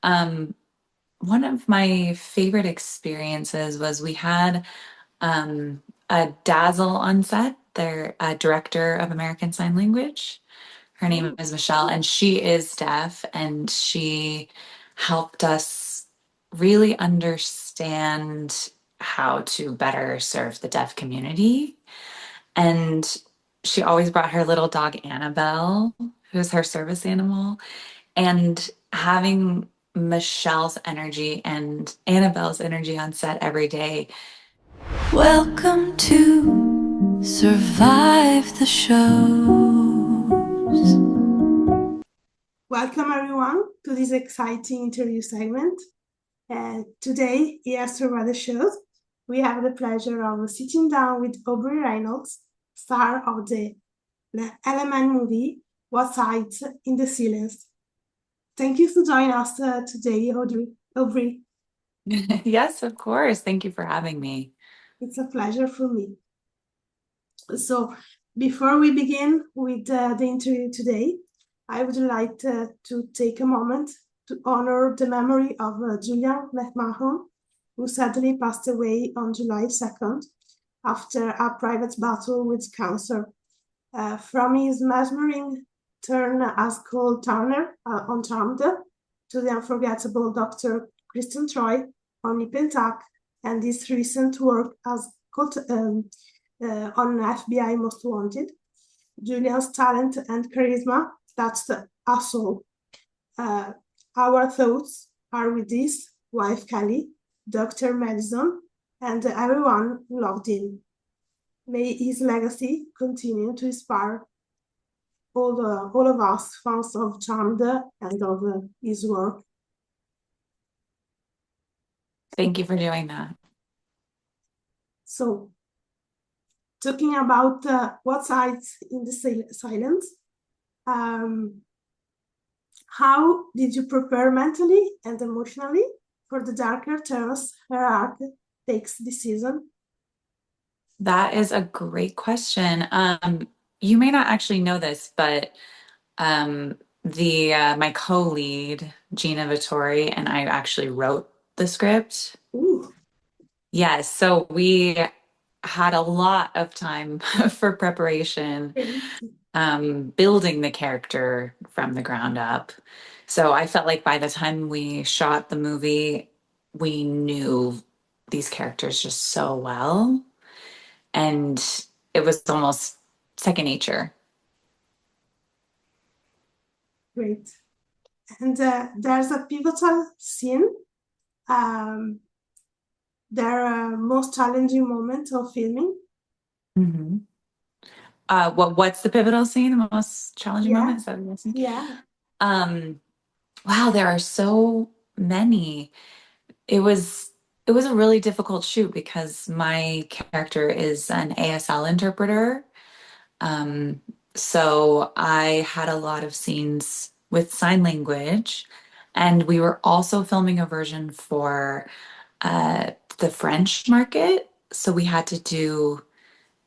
Um, One of my favorite experiences was we had a Dazzle on set. They're a director of American Sign Language. Her name Oh, is Michelle, and she is deaf, and she helped us really understand how to better serve the deaf community. And she always brought her little dog Annabelle, who's her service animal. And having Michelle's energy and Annabelle's energy on set every day. Welcome to Survive the Shows. welcome everyone to this exciting interview segment. Today, yes, for the shows, we have the pleasure of sitting down with Aubrey Reynolds, star of the Element movie, What Sights in the Silence. Thank you for joining us today, Audrey. Aubrey, Yes, of course. Thank you for having me. it's a pleasure for me. So, before we begin with the interview today, I would like to take a moment to honor the memory of Julien McMahon, who sadly passed away on July 2nd after a private battle with cancer. From his mesmering turn as Cole Turner on Charmed to the unforgettable Dr. Kristen Troy on Nip and Tuck, and his recent work as on FBI Most Wanted. Julian's talent and charisma touched us all. Uh, our thoughts are with his wife Kelly, Dr. Madison, and everyone who loved him. May his legacy continue to inspire all of us fans of Charmed and of his work. Thank you for doing that. So, talking about what sides in the silence, um, how did you prepare mentally and emotionally for the darker turns her arc takes this season? That is a great question. You may not actually know this, but the my co-lead, Gina Vittori, and I actually wrote the script. Ooh, Yes, so we had a lot of time for preparation, great. building the character from the ground up. So I felt like by the time we shot the movie, we knew these characters just so well, and it was almost second nature. Great. And there's a pivotal scene, um, their most challenging moment of filming. Mhm. What's the pivotal scene, the most challenging Yeah, moment? Is that what you're asking? yeah. Um, wow, there are so many. It was it was a really difficult shoot because my character is an ASL interpreter. Um, so I had a lot of scenes with sign language, and we were also filming a version for the French market. So we had to do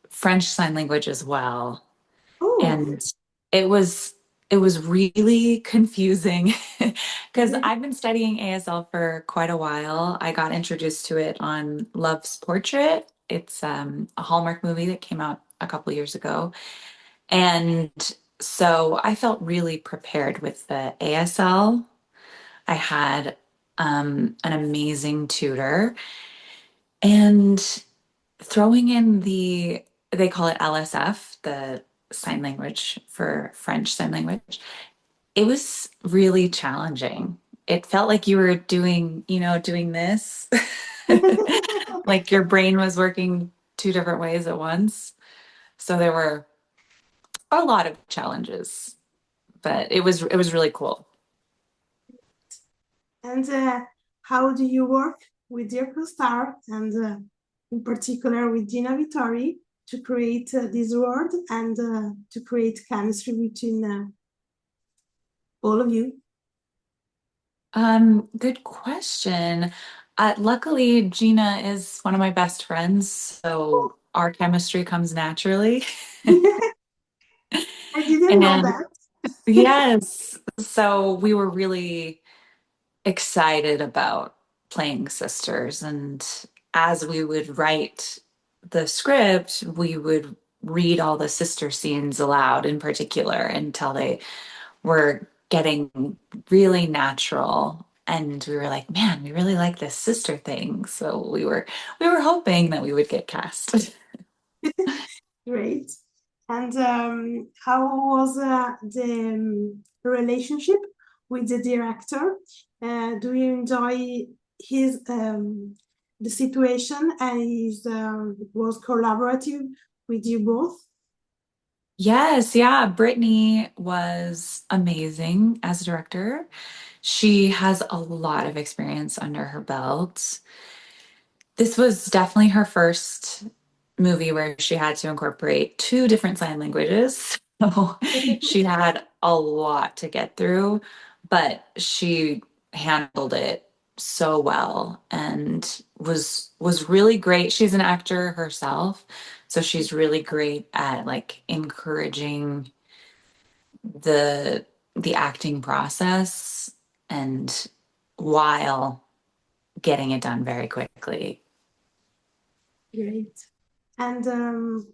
French Sign Language as well. Oh, And it was it was really confusing because I've been studying ASL for quite a while. I got introduced to it on Love's Portrait. It's a Hallmark movie that came out a couple years ago. And so I felt really prepared with the ASL. I had an amazing tutor, and throwing in they call it LSF, the sign language for French sign language. It was really challenging. It felt like you were doing this. Like your brain was working two different ways at once. So there were a lot of challenges, but it was really cool. and how do you work with your co-star and in particular with Gina Vittori to create this world and to create chemistry between all of you? Good question. Luckily, Gina is one of my best friends, so our chemistry comes naturally. I didn't know And that. yes, so we were really excited about playing sisters. And as we would write the script, we would read all the sister scenes aloud in particular until they were getting really natural. And we were like, man, we really like this sister thing. So we were hoping that we would get cast. Great. And how was the relationship with the director? Do you enjoy his the situation and his was collaborative with you both? Yes, yeah. Brittany was amazing as a director. She has a lot of experience under her belt. This was definitely her first movie where she had to incorporate two different sign languages. So she had a lot to get through, but she handled it so well and was really great. She's an actor herself, so she's really great at like encouraging the the acting process and while getting it done very quickly. Great. And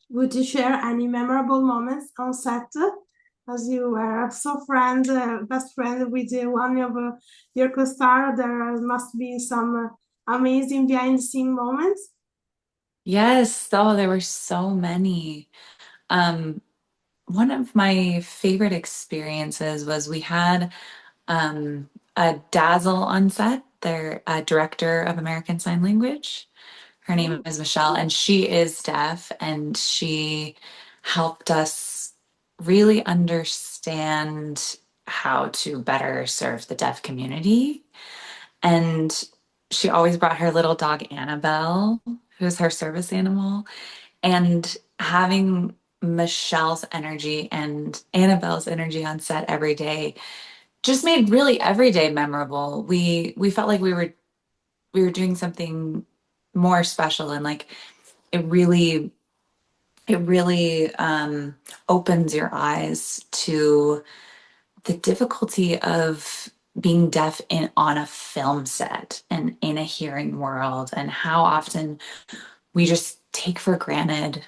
would you share any memorable moments on set? As you were so best friend with one of your co-star, there must be some amazing behind the scene moments. Yes, oh, there were so many. Um, One of my favorite experiences was we had a Dazzle on set. They're a director of American Sign Language. Her name Oh, is Michelle, and she is deaf, and she helped us really understand how to better serve the deaf community. And she always brought her little dog Annabelle, who's her service animal. And having Michelle's energy and Annabelle's energy on set every day just made really every day memorable. We felt like we were doing something more special, and like it really opens your eyes to the difficulty of being deaf in on a film set and in a hearing world, and how often we just take for granted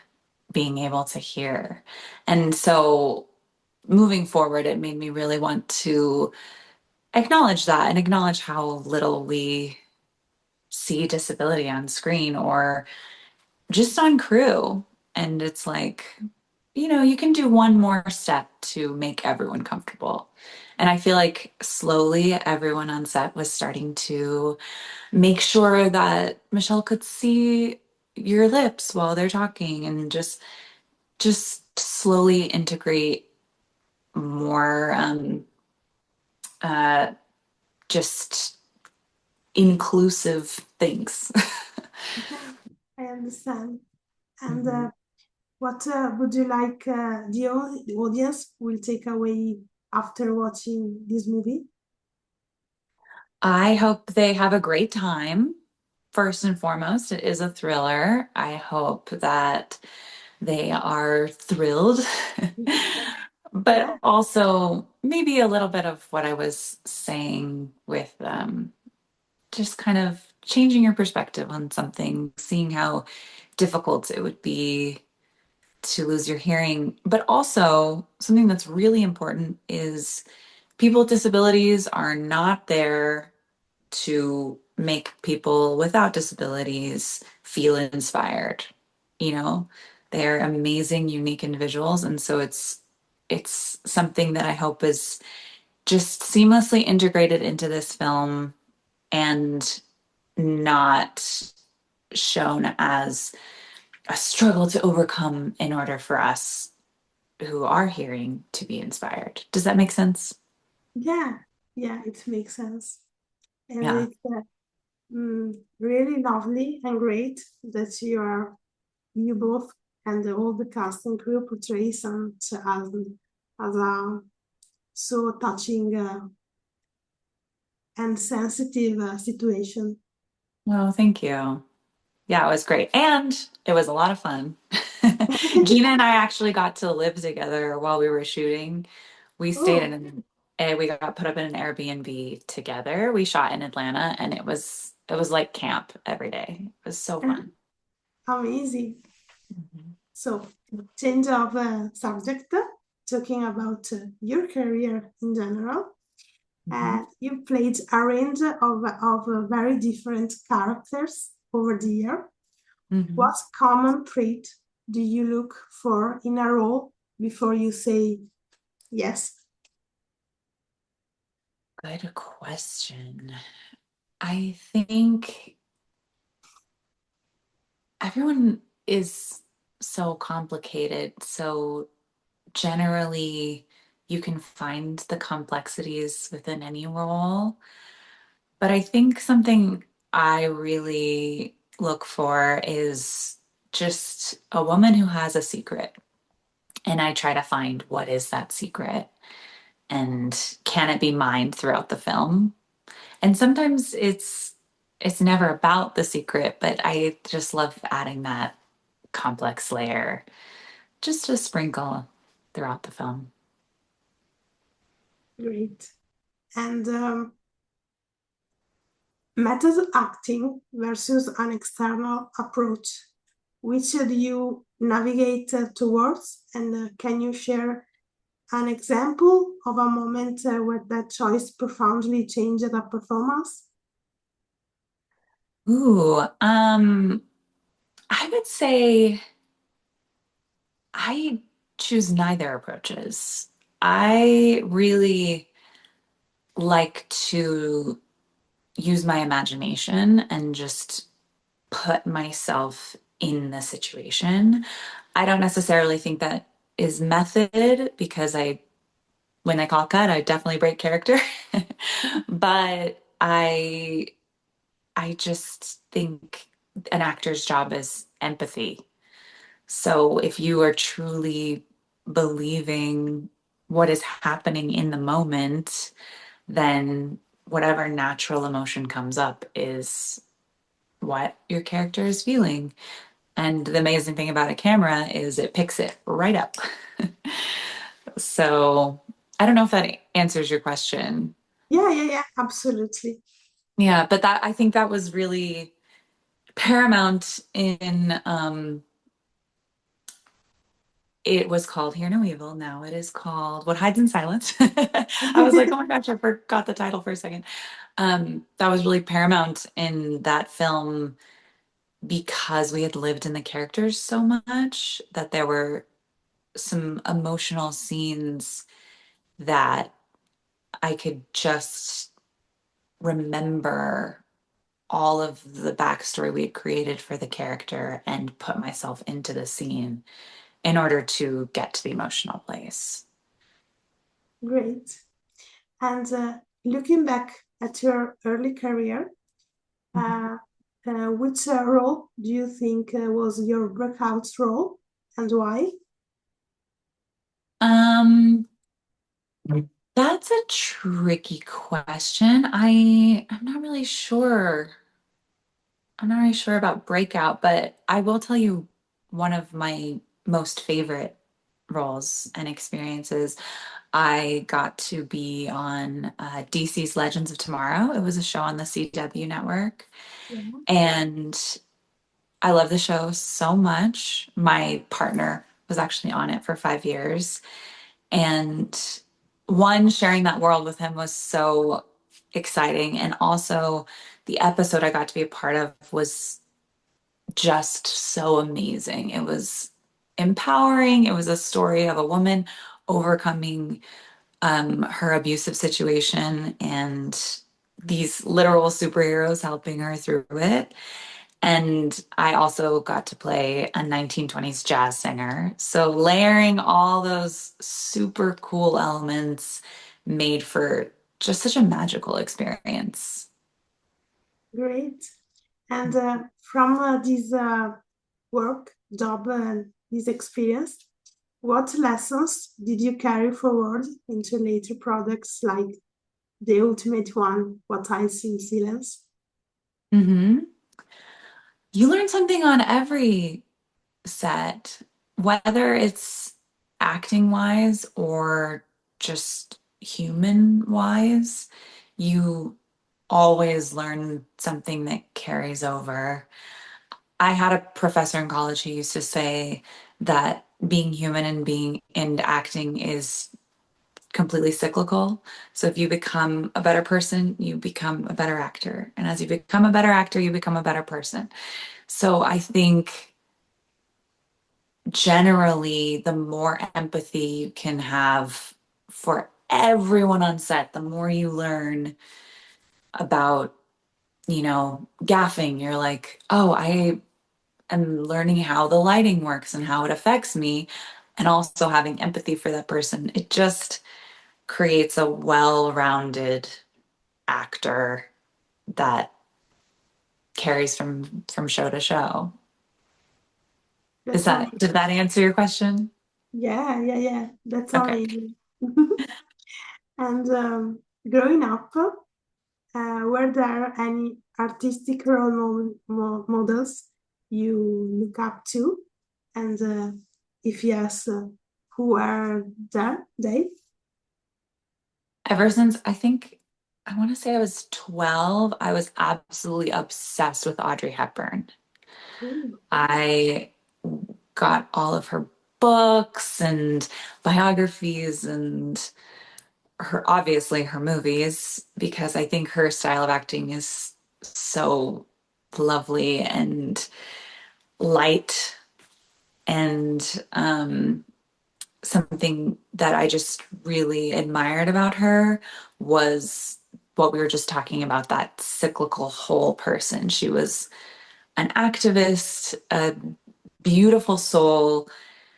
being able to hear. And so moving forward, it made me really want to acknowledge that and acknowledge how little we see disability on screen or just on crew. And it's like, you can do one more step to make everyone comfortable. And I feel like slowly everyone on set was starting to make sure that Michelle could see your lips while they're talking, and just slowly integrate more uh, just inclusive things. okay, I understand. And Mhm. what would you like the audience will take away after watching this movie? I hope they have a great time. First and foremost, it is a thriller. I hope that they are thrilled, Yeah, but also maybe a little bit of what I was saying with just kind of changing your perspective on something, seeing how difficult it would be to lose your hearing. But also, something that's really important is people with disabilities are not there to make people without disabilities feel inspired. You know, they're amazing, unique individuals. And so it's something that I hope is just seamlessly integrated into this film and not shown as a struggle to overcome in order for us who are hearing to be inspired. Does that make sense? yeah, yeah, it makes sense. And Yeah. it's really lovely and great that you both and all the cast and crew portray some as a so touching and sensitive situation. Well, thank you. Yeah, it was great. And it was a lot of fun. Gina and I actually got to live together while we were shooting. We stayed Oh, in and we got put up in an Airbnb together. We shot in Atlanta and it was like camp every day. It was so fun. Amazing. Mhm. So, change of subject, talking about your career in general. Mhm. You played a range of very different characters over the year. Mhm. What common trait do you look for in a role before you say yes? Good question. I think everyone is so complicated. So generally, you can find the complexities within any role. But I think something I really look for is just a woman who has a secret. And I try to find what is that secret and can it be mined throughout the film? And sometimes it's never about the secret, but I just love adding that complex layer just to sprinkle throughout the film. Great. And method acting versus an external approach. Which do you navigate towards? And can you share an example of a moment where that choice profoundly changed a performance? Ooh, I would say I choose neither approaches. I really like to use my imagination and just put myself in the situation. I don't necessarily think that is method because when I call cut, I definitely break character. But I just think an actor's job is empathy. So if you are truly believing what is happening in the moment, then whatever natural emotion comes up is what your character is feeling. And the amazing thing about a camera is it picks it right up. So I don't know if that answers your question. Yeah, absolutely. Yeah, but that I think that was really paramount in it was called Hear No Evil. Now it is called What Hides in Silence. I was like, oh my gosh, I forgot the title for a second. That was really paramount in that film because we had lived in the characters so much that there were some emotional scenes that I could just remember all of the backstory we had created for the character and put myself into the scene in order to get to the emotional place. Great. And looking back at your early career, uh, which role do you think was your breakout role and why? Um, that's a tricky question. I'm not really sure. I'm not really sure about breakout, but I will tell you one of my most favorite roles and experiences. I got to be on DC's Legends of Tomorrow. It was a show on the CW network, Yeah. and I love the show so much. My partner was actually on it for 5 years. And one, sharing that world with him was so exciting. And also, the episode I got to be a part of was just so amazing. It was empowering. It was a story of a woman overcoming her abusive situation and these literal superheroes helping her through it. And I also got to play a 1920s jazz singer. So layering all those super cool elements made for just such a magical experience. Great. And from this work, job, and this experience, what lessons did you carry forward into later products like the ultimate one, What I See in Silence? Hmm. You learn something on every set, whether it's acting wise or just human wise, you always learn something that carries over. I had a professor in college who used to say that being human and being and acting is completely cyclical. So if you become a better person, you become a better actor. And as you become a better actor, you become a better person. So I think generally, the more empathy you can have for everyone on set, the more you learn about, gaffing. You're like, oh, I am learning how the lighting works and how it affects me, and also having empathy for that person. It just creates a well-rounded actor that carries from show to show. That's amazing. Did that answer your question? Yeah, yeah, yeah. That's Okay. amazing. And growing up, were there any artistic role models you look up to? And if yes, who were there? They? Ever since I want to say I was 12, I was absolutely obsessed with Audrey Hepburn. Ooh, I got all of her books and biographies and obviously her movies because I think her style of acting is so lovely and light and something that I just really admired about her was what we were just talking about, that cyclical whole person. She was an activist, a beautiful soul,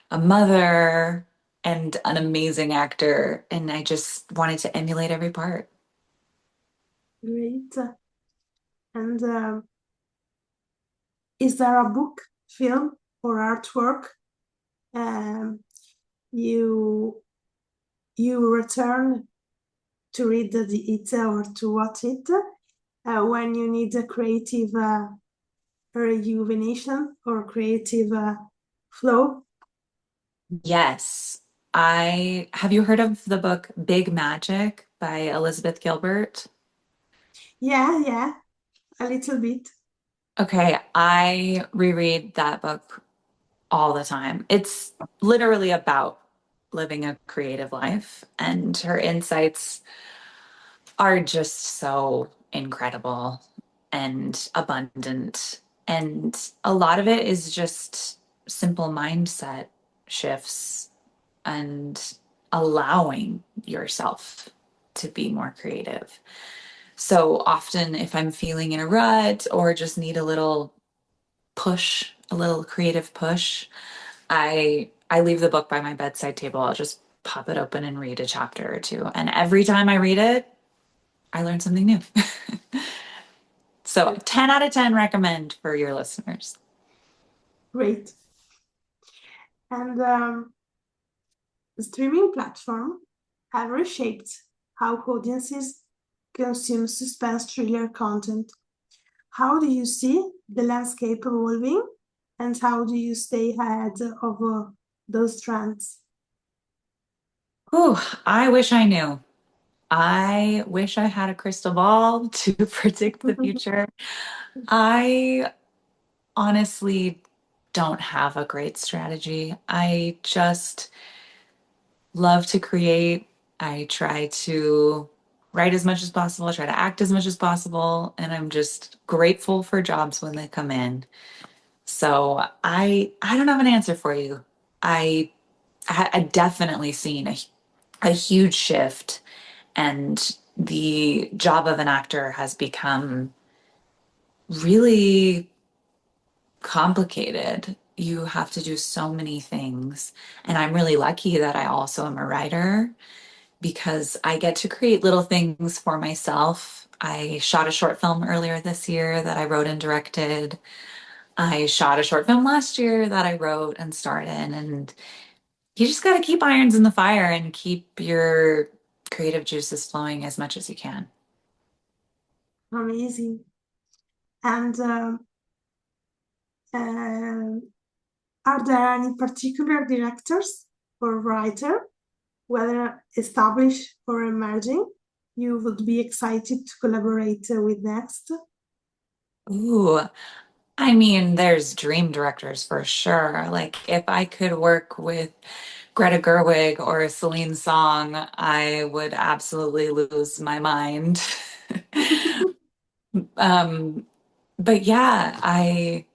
a mother, and an amazing actor. And I just wanted to emulate every part. great. And is there a book, film, or artwork um, you you return to read it or to watch it when you need a creative rejuvenation or creative flow? Yes. I have you heard of the book Big Magic by Elizabeth Gilbert? Yeah, yeah, a little bit. Okay, I reread that book all the time. It's literally about living a creative life, and her insights are just so incredible and abundant. And a lot of it is just simple mindset shifts and allowing yourself to be more creative. So often, if I'm feeling in a rut or just need a little push, a little creative push, I leave the book by my bedside table. I'll just pop it open and read a chapter or two. And every time I read it, I learn something new. So That's 10 out of 10 recommend for your listeners. great. And streaming platform have reshaped how audiences consume suspense thriller content. How do you see the landscape evolving, and how do you stay ahead of those trends? Whew, I wish I knew. I wish I had a crystal ball to predict the future. I honestly don't have a great strategy. I just love to create. I try to write as much as possible, I try to act as much as possible, and I'm just grateful for jobs when they come in. So I don't have an answer for you. I I definitely seen a huge shift, and the job of an actor has become really complicated. You have to do so many things. And I'm really lucky that I also am a writer because I get to create little things for myself. I shot a short film earlier this year that I wrote and directed. I shot a short film last year that I wrote and starred in. And you just got to keep irons in the fire and keep your creative juices flowing as much as you can. Amazing. And uh, are there any particular directors or writer whether established or emerging, you would be excited to collaborate with next? Ooh, I mean, there's dream directors for sure. Like if I could work with Greta Gerwig or Celine Song, I would absolutely lose my mind. Um, but yeah, I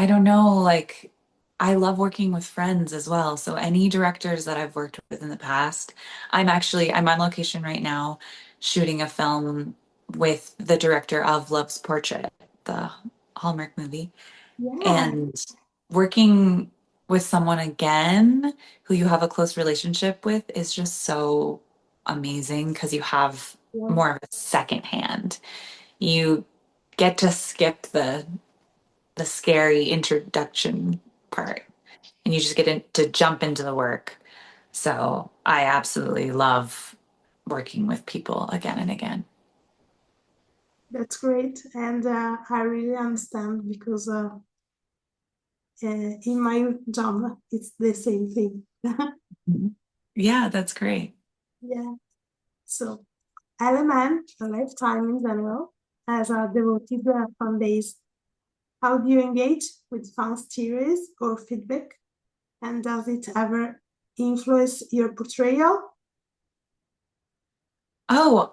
don't know, like I love working with friends as well. So any directors that I've worked with in the past, I'm on location right now shooting a film with the director of Love's Portrait, the Hallmark movie. Yeah, And working with someone again who you have a close relationship with is just so amazing because you have yeah, more of a second hand. You get to skip the scary introduction part and you just get to jump into the work. So I absolutely love working with people again and again. that's great. And I really understand because in my job, it's the same thing. Mhm. Yeah, that's great. Yeah. So, element, a lifetime in general, as a devoted fan base. How do you engage with fan theories or feedback? And does it ever influence your portrayal? Oh,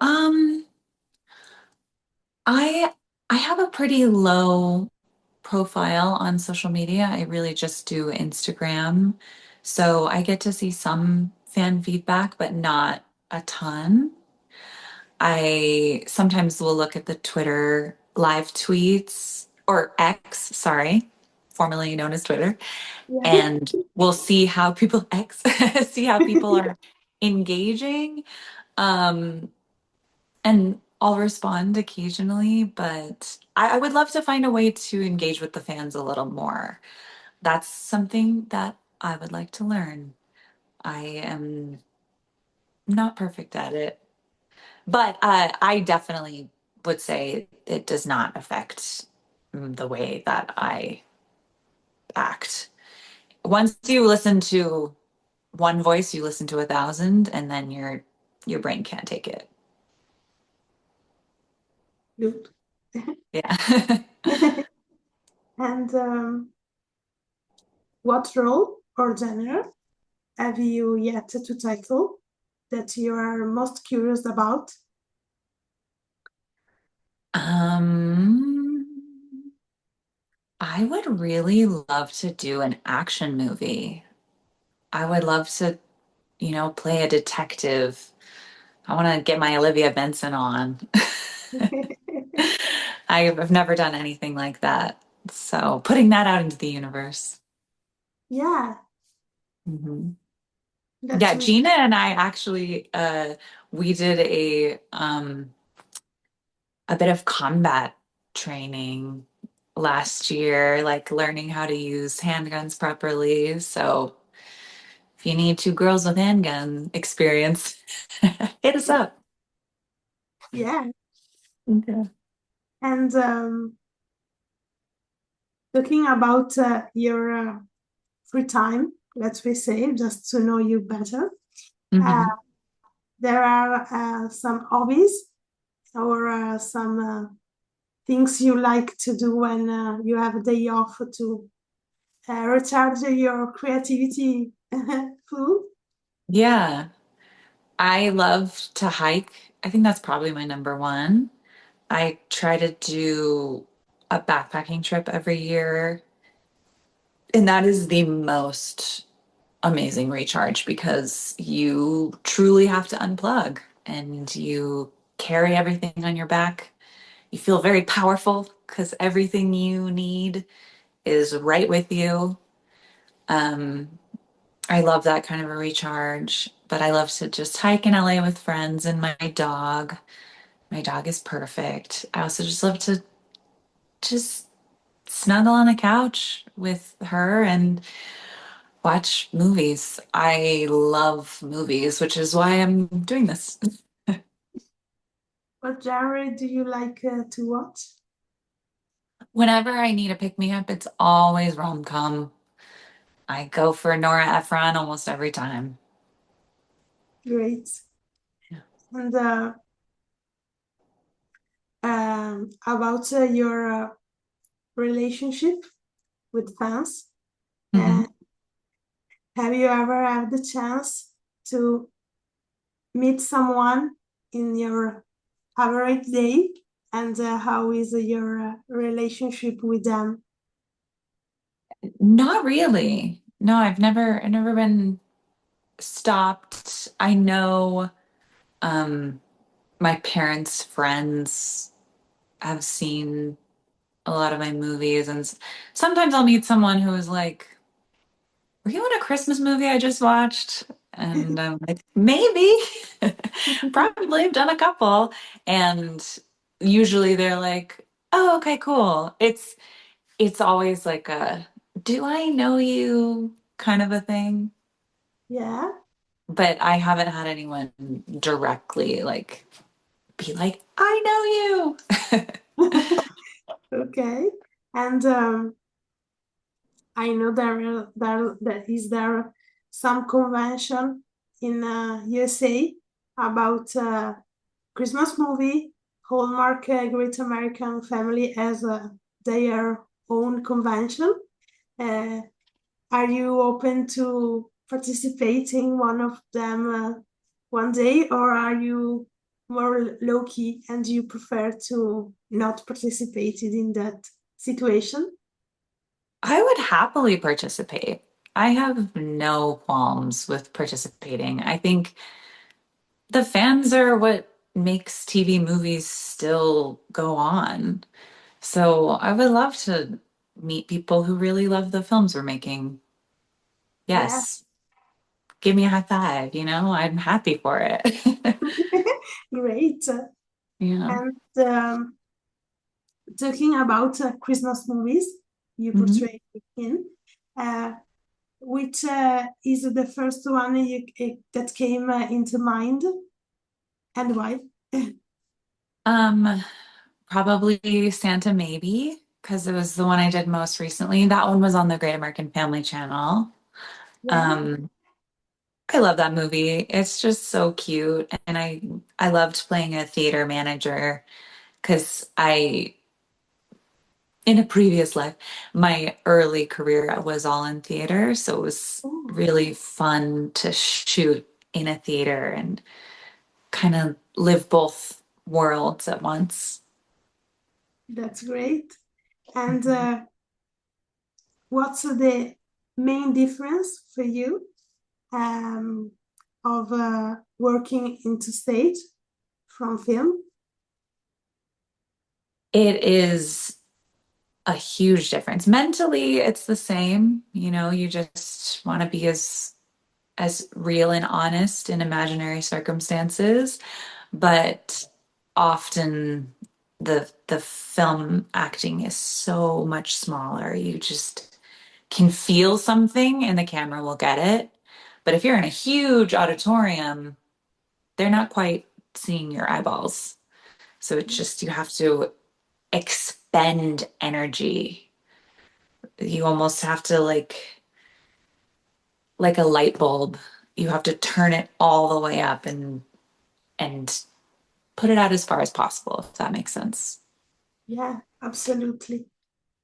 I I have a pretty low profile on social media. I really just do Instagram. So I get to see some fan feedback, but not a ton. I sometimes will look at the Twitter live tweets or X, sorry, formerly known as Twitter, Yeah. and we'll see how people X see how people are engaging. Um, and I'll respond occasionally, but I would love to find a way to engage with the fans a little more. That's something that I would like to learn. I am not perfect at it, but I definitely would say it does not affect the way that I act. Once you listen to one voice, you listen to 1,000, and then your brain can't take it. Good. Yeah. And what role or genre have you yet to tackle that you are most curious about? Um, I would really love to do an action movie. I would love to, play a detective. I want to get my Olivia Benson on. I've never done anything like that. So putting that out into the universe. Yeah, Mhm. that's Yeah, really Gina and I actually we did a bit of combat training last year, like learning how to use handguns properly. So if you need two girls with handgun experience, hit us up. yeah. Okay. And talking about your free time, let's we say, just to know you better, uh, Mhm. there are some hobbies or some things you like to do when you have a day off to recharge your creativity full. Yeah, I love to hike. I think that's probably my number one. I try to do a backpacking trip every year, and that is the most amazing recharge because you truly have to unplug and you carry everything on your back. You feel very powerful because everything you need is right with you. Um, I love that kind of a recharge, but I love to just hike in LA with friends and my dog. My dog is perfect. I also just love to just snuggle on the couch with her and watch movies. I love movies, which is why I'm doing this. What genre do you like to watch? Whenever I need a pick me up, it's always rom-com. I go for Nora Ephron almost every time. Great. Yeah. And about your relationship with fans, uh, Mhm. have you ever had the chance to meet someone in your average day? And how is your relationship with them? Not really. No, I've never been stopped. I know um my parents' friends have seen a lot of my movies, and sometimes I'll meet someone who is like, "Were you in a Christmas movie I just watched?" And I'm like, "Maybe." Probably. I've done a couple. And usually they're like, "Oh, okay, cool." It's always like a, "Do I know you?" kind of a thing. Yeah. But I haven't had anyone directly like be like, "I know you." Okay. And I know there is there some convention in USA about Christmas movie. Hallmark Great American Family has their own convention. Uh, are you open to participating one of them one day, or are you more low key and you prefer to not participate in that situation? I would happily participate. I have no qualms with participating. I think the fans are what makes TV movies still go on. So I would love to meet people who really love the films we're making. Yeah, Yes, give me a high five, I'm happy for it. great. Yeah. And talking about Christmas movies you Mhm. portray in, uh, which is the first one that came into mind and why? Um, Probably Santa Maybe, because it was the one I did most recently. That one was on the Great American Family Channel. Yeah. Um, I love that movie. It's just so cute. And I loved playing a theater manager because in a previous life, my early career was all in theater. So it was Oh, really fun to shoot in a theater and kind of live both worlds at once. that's great. And what's the main difference for you um, of working into stage from film? It is a huge difference. Mentally, it's the same. You just want to be as real and honest in imaginary circumstances, but often the film acting is so much smaller. You just can feel something and the camera will get it. But if you're in a huge auditorium, they're not quite seeing your eyeballs. So it's just you have to expend energy. You almost have to like a light bulb. You have to turn it all the way up and put it out as far as possible, if that makes sense. Yeah, absolutely.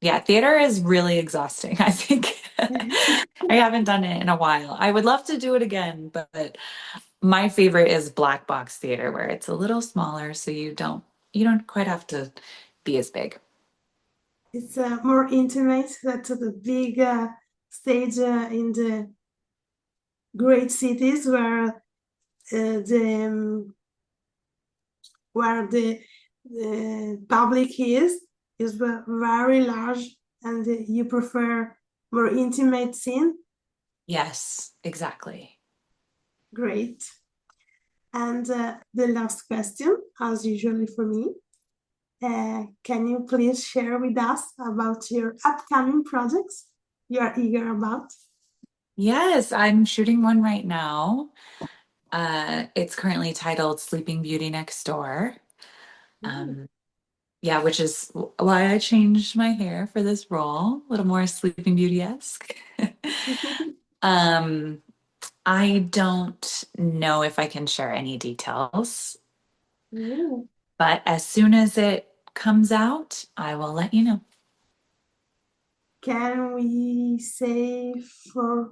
Yeah, theater is really exhausting. I think I haven't done it in a while. I would love to do it again, but my favorite is black box theater where it's a little smaller so you don't quite have to be as big. It's more intimate than the big stage in the great cities the where the public is very large and you prefer more intimate scene. Yes, exactly. Great. And the last question, as usually for me, can you please share with us about your upcoming projects you are eager about? Yes, I'm shooting one right now. It's currently titled Sleeping Beauty Next Door. Ooh. Um, yeah, which is why I changed my hair for this role, a little more Sleeping Beauty-esque. Um, I don't know if I can share any details, Ooh. but as soon as it comes out, I will let you know. Can we say for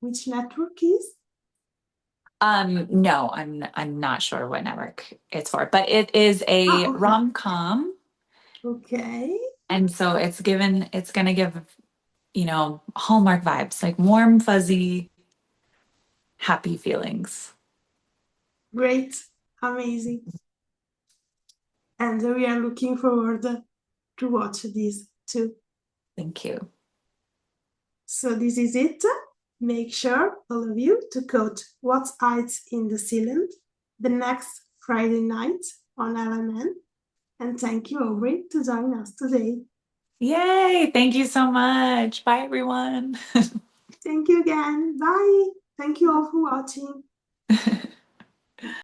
which network is? No, I'm not sure what network it's for, but it is Ah, a okay. rom-com, Okay. and so it's gonna give, Hallmark vibes, like warm, fuzzy, happy feelings. Great. Amazing. And we are looking forward to watch this too. Thank you. So this is it. Make sure, all of you, to coach What's Hides in the Ceiling the next Friday night on LMN. And thank you, Aubrey, to join us today. Yay! Thank you so much. Bye, everyone. Thank you again. Bye. Thank you all for watching.